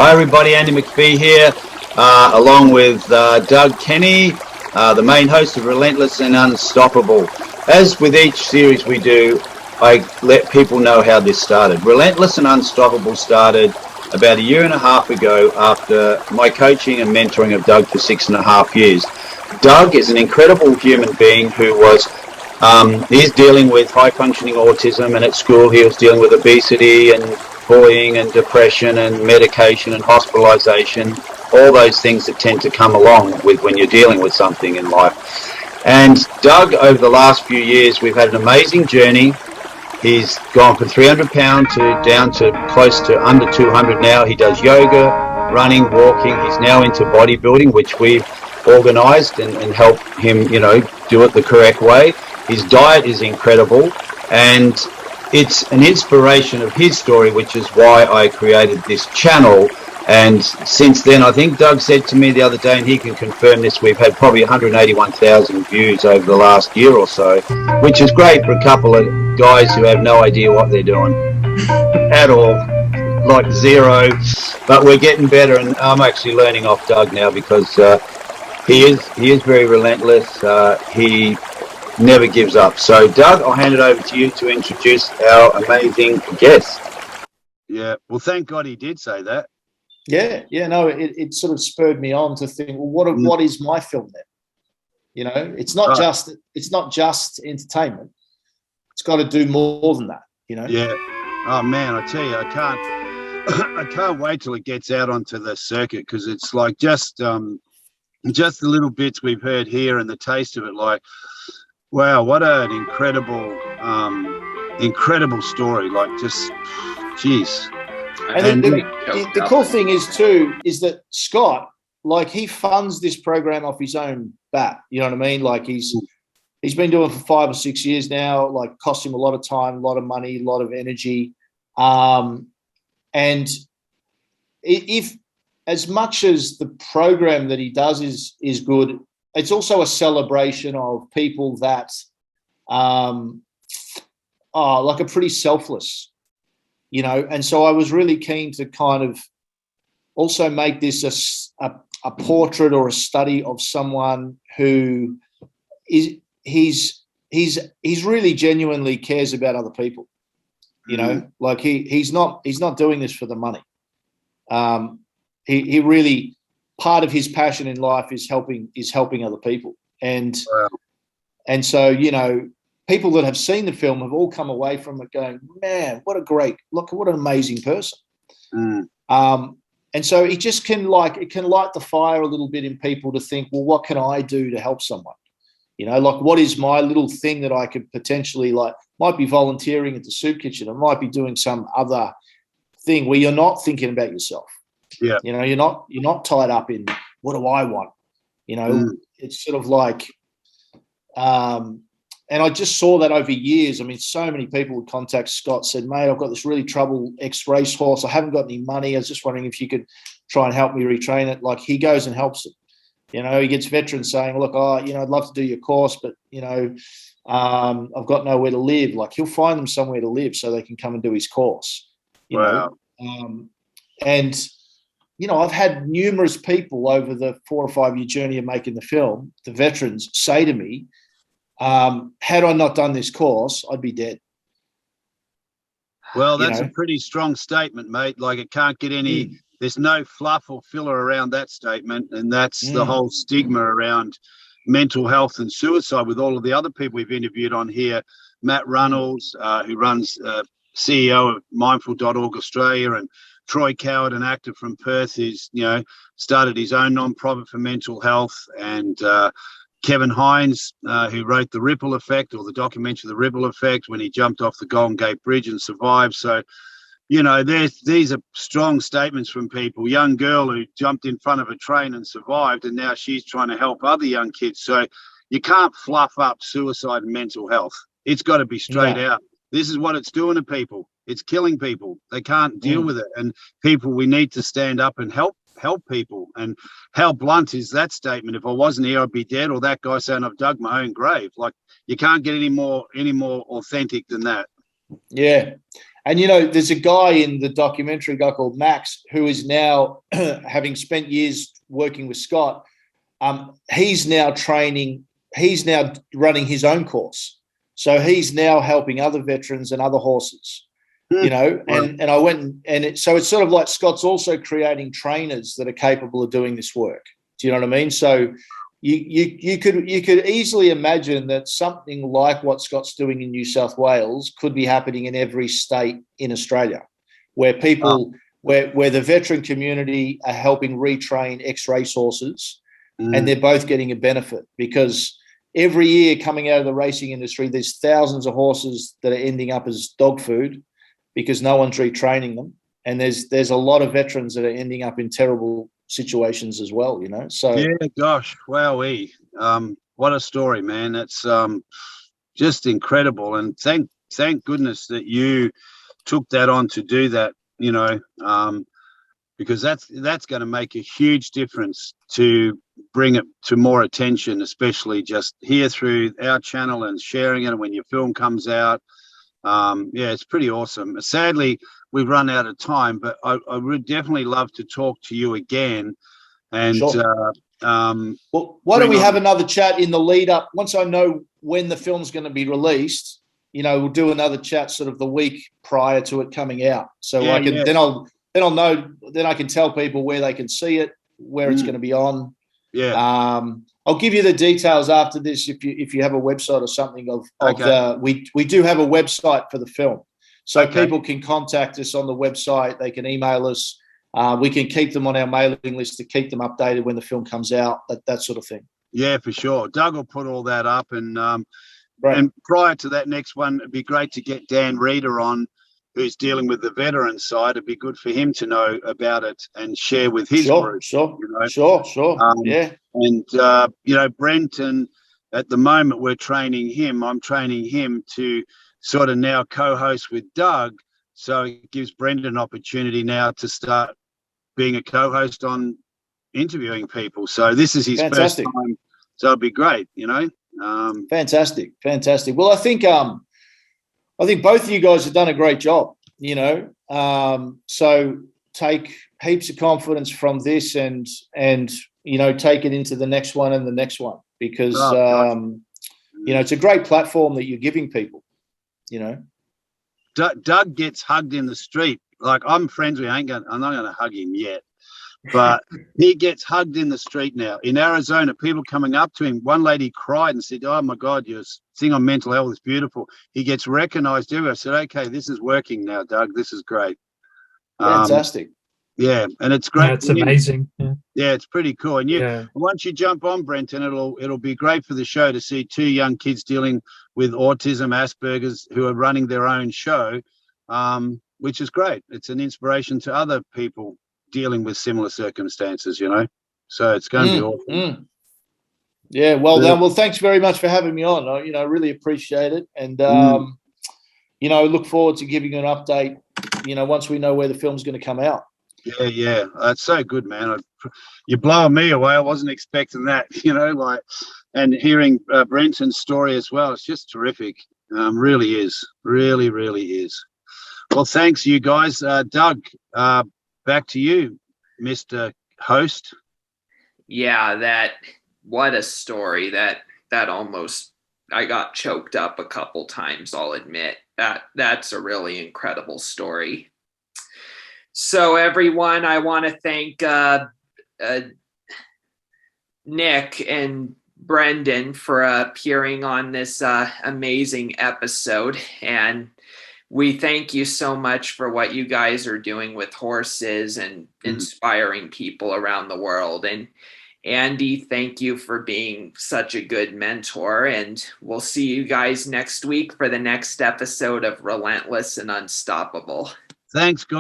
Hi everybody, Andy McPhee here, along with Doug Kenny, the main host of Relentless and Unstoppable. As with each series we do, I let people know how this started. Relentless and Unstoppable started about a year and a half ago after my coaching and mentoring of Doug for 6.5 years. Doug is an incredible human being who was he's dealing with high-functioning autism, and at school he was dealing with obesity and bullying and depression and medication and hospitalization, all those things that tend to come along with when you're dealing with something in life. And Doug, over the last few years, we've had an amazing journey. He's gone from 300 pounds down to close to under 200 now. He does yoga, running, walking. He's now into bodybuilding, which we've organized and helped him, do it the correct way. His diet is incredible, and it's an inspiration of his story, which is why I created this channel. And since then, I think Doug said to me the other day, and he can confirm this, we've had probably 181,000 views over the last year or so, which is great for a couple of guys who have no idea what they're doing at all, like zero. But we're getting better, and I'm actually learning off Doug now because he is very relentless. He never gives up. So, Doug, I'll hand it over to you to introduce our amazing guest. Yeah, well, thank God he did say that. No, it sort of spurred me on to think, well, what is my film then? It's not just entertainment. It's got to do more than that. Yeah. Oh man, I tell you, I can't wait till it gets out onto the circuit, because it's like just the little bits we've heard here and the taste of it. Like, wow, what an incredible story. Like, just, geez. And the cool thing is too, is that Scott, like, he funds this program off his own bat. You know what I mean? Like, he's been doing it for 5 or 6 years now, like, cost him a lot of time, a lot of money, a lot of energy. And if, as much as the program that he does is good, it's also a celebration of people that are like, are pretty selfless, and so I was really keen to kind of also make this a portrait or a study of someone who he's really genuinely cares about other people, like he's not doing this for the money. He really, part of his passion in life is helping other people. And wow. And so, people that have seen the film have all come away from it going, man, what an amazing person. And so it just can light the fire a little bit in people to think, well, what can I do to help someone? Like, what is my little thing that I could potentially, like, might be volunteering at the soup kitchen. I might be doing some other thing where you're not thinking about yourself. Yeah. You're not tied up in, what do I want? It's sort of like, and I just saw that over years. I mean, so many people would contact Scott, said, mate, I've got this really troubled ex-race horse. I haven't got any money. I was just wondering if you could try and help me retrain it. Like, he goes and helps it. He gets veterans saying, look, I'd love to do your course, but, I've got nowhere to live. Like, he'll find them somewhere to live so they can come and do his course. Wow. And I've had numerous people over the 4 or 5 year journey of making the film, the veterans, say to me, had I not done this course, I'd be dead. Well, that's a pretty strong statement, mate. Like, it can't get any, there's no fluff or filler around that statement. And that's the whole stigma around mental health and suicide with all of the other people we've interviewed on here. Matt Runnels, who runs CEO of mindful.org Australia, and Troy Coward, an actor from Perth, who's, started his own non-profit for mental health, and Kevin Hines, who wrote The Ripple Effect, or the documentary The Ripple Effect, when he jumped off the Golden Gate Bridge and survived. So, these are strong statements from people. Young girl who jumped in front of a train and survived, and now she's trying to help other young kids. So you can't fluff up suicide and mental health. It's got to be straight out. This is what it's doing to people. It's killing people. They can't deal with it. And people, we need to stand up and help people. And how blunt is that statement? If I wasn't here, I'd be dead. Or that guy saying, I've dug my own grave. Like, you can't get any more authentic than that. Yeah. And, there's a guy in the documentary, a guy called Max, who is now, having spent years working with Scott, he's now running his own course. So he's now helping other veterans and other horses, and I went so it's sort of like Scott's also creating trainers that are capable of doing this work. Do you know what I mean? So you could easily imagine that something like what Scott's doing in New South Wales could be happening in every state in Australia, where people, where the veteran community are helping retrain ex-race horses, and they're both getting a benefit, because every year coming out of the racing industry, there's thousands of horses that are ending up as dog food because no one's retraining them. And there's a lot of veterans that are ending up in terrible situations as well, So yeah, gosh, wowee. What a story, man. That's just incredible. And thank goodness that you took that on to do that, because that's going to make a huge difference to bring it to more attention, especially just here through our channel and sharing it when your film comes out. It's pretty awesome. Sadly, we've run out of time, but I would definitely love to talk to you again. And sure. Well, why don't we have another chat in the lead up? Once I know when the film's going to be released, we'll do another chat sort of the week prior to it coming out. So then I'll know, then I can tell people where they can see it, where it's going to be on. Yeah. I'll give you the details after this if you have a website or something we do have a website for the film. So people can contact us on the website. They can email us. We can keep them on our mailing list to keep them updated when the film comes out, that sort of thing. Yeah, for sure. Doug will put all that up. And right. And prior to that next one, it'd be great to get Dan Reeder on, who's dealing with the veteran side. It'd be good for him to know about it and share with his group. Sure. Yeah. And, Brenton, at the moment, we're training him. I'm training him to sort of now co-host with Doug. So it gives Brendan an opportunity now to start being a co-host on interviewing people. So this is his first time. So it'd be great, Fantastic. Well, I think both of you guys have done a great job, So take heaps of confidence from this and take it into the next one and the next one, because it's a great platform that you're giving people, Doug gets hugged in the street. Like, I'm friends with him. I'm not going to hug him yet, but he gets hugged in the street now. In Arizona, people coming up to him. One lady cried and said, "Oh my God, your thing on mental health is beautiful." He gets recognized everywhere. I said, "Okay, this is working now, Doug. This is great." Fantastic. Yeah, and it's great. Yeah, it's amazing. Yeah, it's pretty cool. And once you jump on, Brenton, it'll be great for the show to see two young kids dealing with autism, Asperger's, who are running their own show, which is great. It's an inspiration to other people dealing with similar circumstances, So it's going to be awesome. Yeah, well done. Well, thanks very much for having me on. I really appreciate it, and look forward to giving you an update. Once we know where the film's going to come out. Yeah, that's so good, man. You're blowing me away. I wasn't expecting that, and hearing Brenton's story as well. It's just terrific. Really is. Really, really is. Well, thanks, you guys. Doug, back to you, Mr. Host. Yeah, what a story. That almost, I got choked up a couple times, I'll admit. That's a really incredible story. So everyone, I want to thank Nick and Brendan for appearing on this amazing episode. And we thank you so much for what you guys are doing with horses and inspiring people around the world. And Andy, thank you for being such a good mentor. And we'll see you guys next week for the next episode of Relentless and Unstoppable. Thanks, guys.